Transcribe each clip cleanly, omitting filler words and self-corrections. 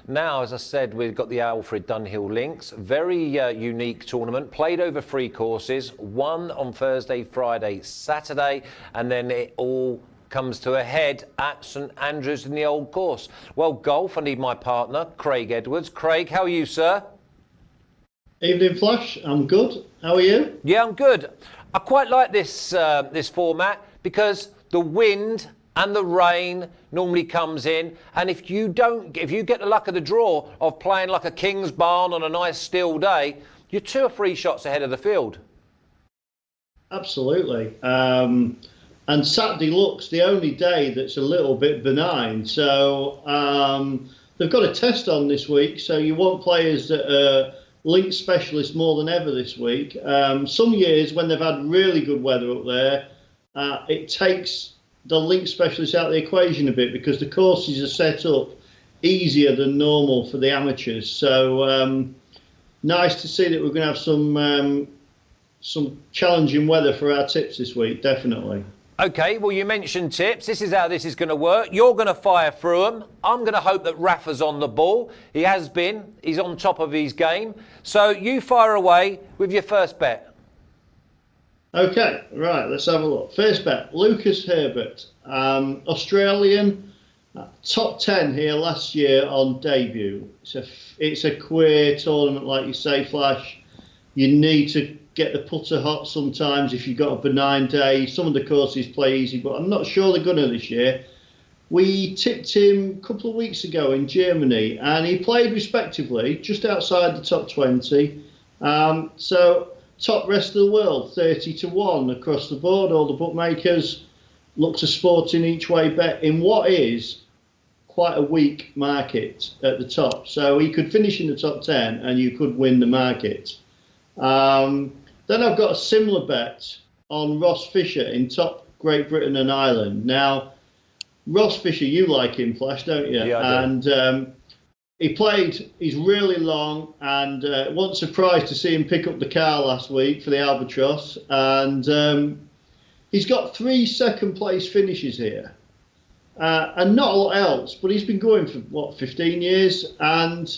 Now, as I said, we've got the Alfred Dunhill links. Very unique tournament. Played over 3 courses. One on Thursday, Friday, Saturday, and then it all comes to a head at St Andrews in the old course. Well, golf, I need my partner, Craig Edwards. Craig, how are you, sir? Evening, Flash. I'm good. How are you? Yeah, I'm good. I quite like this this format because the wind and the rain normally comes in, and if you get the luck of the draw of playing like a King's Barn on a nice still day, you're 2 or 3 shots ahead of the field. Absolutely. And Saturday looks the only day that's a little bit benign. So they've got a test on this week, so you want players that are link specialists more than ever this week. Some years when they've had really good weather up there, it takes the link specialists out of the equation a bit because the courses are set up easier than normal for the amateurs. So nice to see that we're going to have some challenging weather for our tips this week, definitely. Okay, well, you mentioned tips. This is how this is going to work. You're going to fire through them. I'm going to hope that Rafa's on the ball. He has been. He's on top of his game. So you fire away with your first bet. Okay, right, let's have a look. First bet, Lucas Herbert, Australian, top 10 here last year on debut. It's a queer tournament, like you say, Flash. You need to get the putter hot sometimes if you've got a benign day. Some of the courses play easy, but I'm not sure they're going to this year. We tipped him a couple of weeks ago in Germany, and he played respectively, just outside the top 20. So top rest of the world, 30-1 across the board. All the bookmakers look to sporting each way bet in what is quite a weak market at the top. So he could finish in the top 10 and you could win the market. Then I've got a similar bet on Ross Fisher in top Great Britain and Ireland. Now, Ross Fisher, you like him, Flash, don't you? Yeah, I do. And he's really long, and wasn't surprised to see him pick up the car last week for the Albatross. And he's got 3 second place finishes here. And not a lot else, but he's been going for, 15 years? And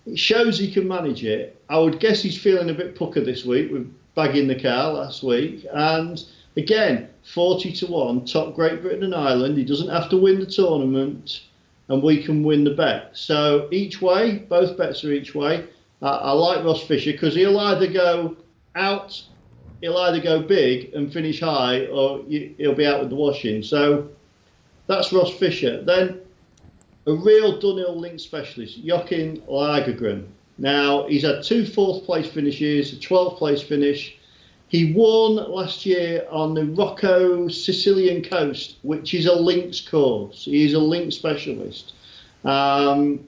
it shows he can manage it. I would guess he's feeling a bit pucker this week with bagging the car last week. And again, 40-1, top Great Britain and Ireland. He doesn't have to win the tournament, and we can win the bet. So each way, both bets are each way. I like Ross Fisher because he'll either go out, he'll either go big and finish high, or he'll be out with the washing. So that's Ross Fisher. Then a real Dunhill link specialist, Joachim Lagergren. Now, he's had 2 4th place finishes, a 12th place finish. He won last year on the Rocco Sicilian coast, which is a links course. He's a link specialist. Put a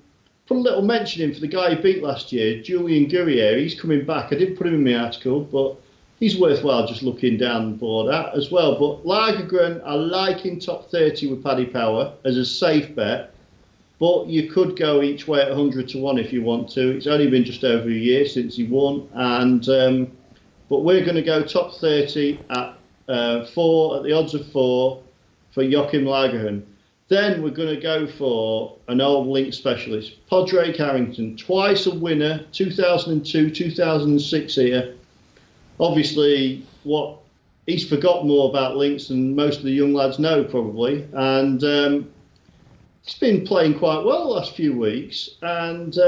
little mention in for the guy he beat last year, Julian Gurrier. He's coming back. I didn't put him in my article, but he's worthwhile just looking down the board at as well. But Lagergren, I like in top 30 with Paddy Power as a safe bet. But you could go each way at 100-1 if you want to. It's only been just over a year since he won. And but we're going to go top 30 at 4, at the odds of 4 for Joachim Lagergren. Then we're going to go for an old link specialist, Padraig Harrington, twice a winner, 2002, 2006 here. Obviously, he's forgotten more about links than most of the young lads know, probably. And he's been playing quite well the last few weeks. And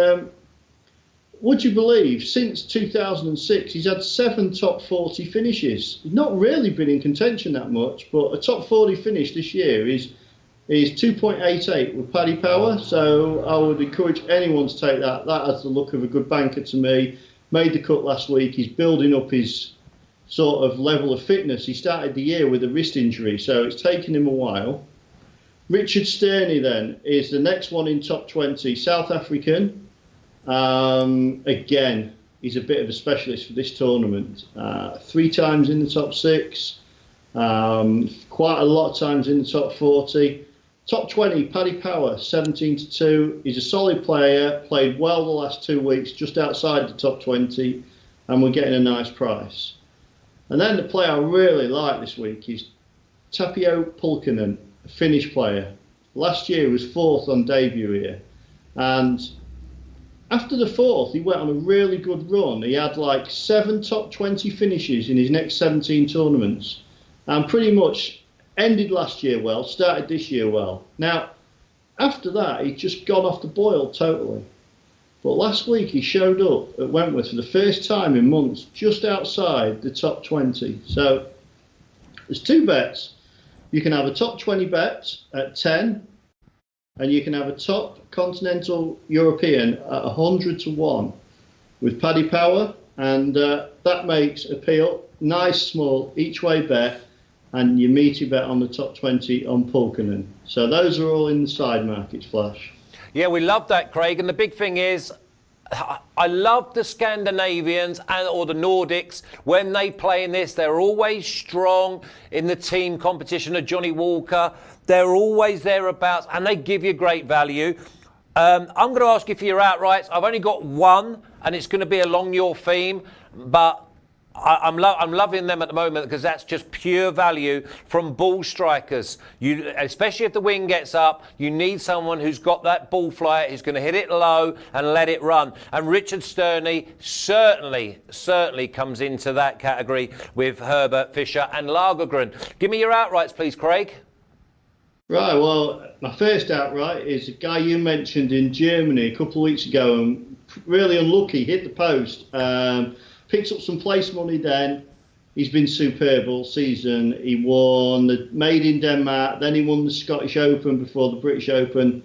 would you believe, since 2006, he's had 7 top 40 finishes. He's not really been in contention that much, but a top 40 finish this year is 2.88 with Paddy Power. So I would encourage anyone to take that. That has the look of a good banker to me. Made the cut last week. He's building up his sort of level of fitness. He started the year with a wrist injury, so it's taken him a while. Richard Sterney then is the next one in top 20, South African. Again, he's a bit of a specialist for this tournament. 3 times in the top 6, quite a lot of times in the top 40. Top 20, Paddy Power, 17-2. He's a solid player, played well the last 2 weeks, just outside the top 20, and we're getting a nice price. And then the player I really like this week is Tapio Pulkkinen, a Finnish player. Last year he was 4th on debut here, and after the fourth, he went on a really good run. He had like 7 top 20 finishes in his next 17 tournaments, and pretty much ended last year well, started this year well. Now, after that, he'd just gone off the boil totally. But last week, he showed up at Wentworth for the first time in months, just outside the top 20. So there's 2 bets. You can have a top 20 bet at 10, and you can have a top continental European at 100 to 1 with Paddy Power, and that makes appeal. Nice small each way bet, and your meaty bet on the top 20 on Pulkinen. So those are all in the side markets, Flash. Yeah, we love that, Craig. And the big thing is, I love the Scandinavians or the Nordics. When they play in this, they're always strong in the team competition of Johnny Walker. They're always thereabouts, and they give you great value. I'm going to ask you for your outrights. I've only got one, and it's going to be along your theme, but I'm loving them at the moment because that's just pure value from ball strikers. Especially if the wind gets up, you need someone who's got that ball flyer, who's going to hit it low and let it run. And Richard Sterney certainly comes into that category with Herbert, Fisher and Lagergren. Give me your outrights, please, Craig. Right, well, my first outright is a guy you mentioned in Germany a couple of weeks ago, and really unlucky, hit the post. Picked up some place money then. He's been superb all season. He won the Made in Denmark, then he won the Scottish Open before the British Open.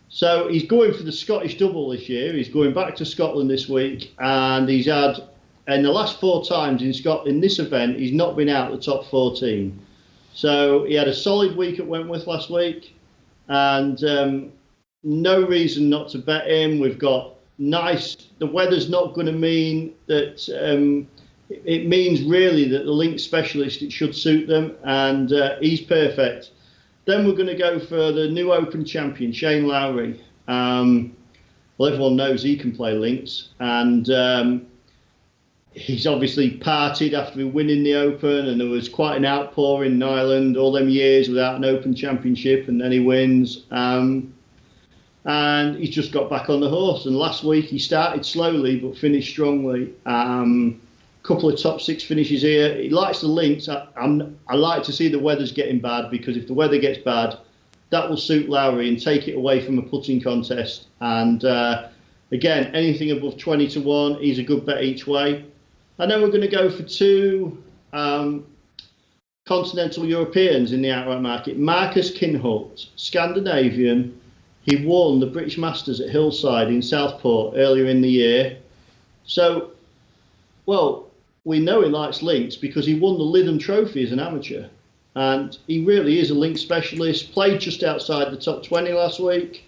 So he's going for the Scottish double this year. He's going back to Scotland this week, and he's had, in the last 4 times in this event, he's not been out the top 14. So he had a solid week at Wentworth last week, and no reason not to bet him. We've got the weather's not going to mean that, it means really that the link specialist, it should suit them, and he's perfect. Then we're going to go for the new Open champion, Shane Lowry. Well, everyone knows he can play links, and he's obviously partied after winning the Open, and there was quite an outpour in Ireland all them years without an Open championship, and then he wins. And he's just got back on the horse. And last week he started slowly but finished strongly. Couple of top 6 finishes here. He likes the links. I like to see the weather's getting bad, because if the weather gets bad, that will suit Lowry and take it away from a putting contest. And again, anything above 20 to 1, he's a good bet each way. And then we're going to go for 2 continental Europeans in the outright market. Marcus Kinhult, Scandinavian. He won the British Masters at Hillside in Southport earlier in the year. So, well, we know he likes links because he won the Lytham Trophy as an amateur. And he really is a link specialist. Played just outside the top 20 last week.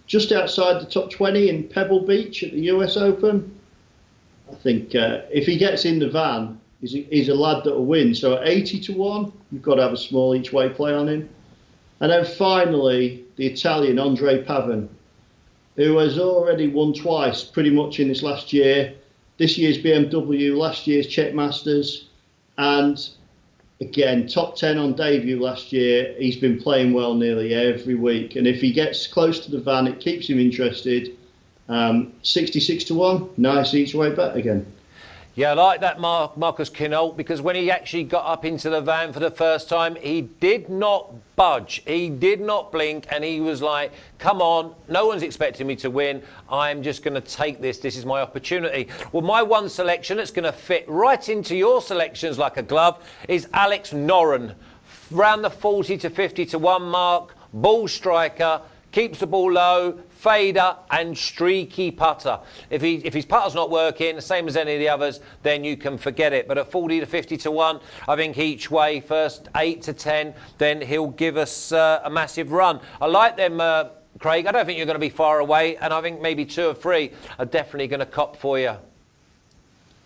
Just outside the top 20 in Pebble Beach at the US Open. I think if he gets in the van, he's a lad that will win. So at 80 to 1, you've got to have a small each way play on him. And then finally, the Italian Andre Pavon, who has already won twice pretty much in this last year. This year's BMW, last year's Czech Masters. And again, top 10 on debut last year. He's been playing well nearly every week. And if he gets close to the van, it keeps him interested. 66 to 1, nice each way bet again. Yeah, I like that Marcus Kinhult, because when he actually got up into the van for the first time, he did not budge. He did not blink, and he was like, come on, no one's expecting me to win. I'm just going to take this. This is my opportunity. Well, my one selection that's going to fit right into your selections like a glove is Alex Noren. Around the 40 to 50 to 1 mark, ball striker, keeps the ball low, fader and streaky putter. If his putter's not working, the same as any of the others, then you can forget it. But at 40 to 50 to 1, I think each way, first 8 to 10, then he'll give us a massive run. I like them, Craig. I don't think you're going to be far away, and I think maybe 2 or 3 are definitely going to cop for you.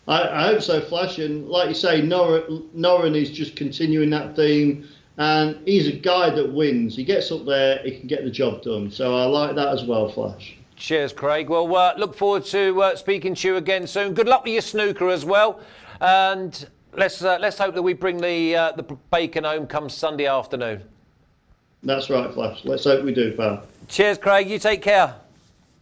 I hope so, Flash. And like you say, Noren is just continuing that theme. And he's a guy that wins. He gets up there, he can get the job done. So I like that as well, Flash. Cheers, Craig. Well, look forward to speaking to you again soon. Good luck with your snooker as well. And let's hope that we bring the bacon home come Sunday afternoon. That's right, Flash. Let's hope we do, pal. Cheers, Craig. You take care.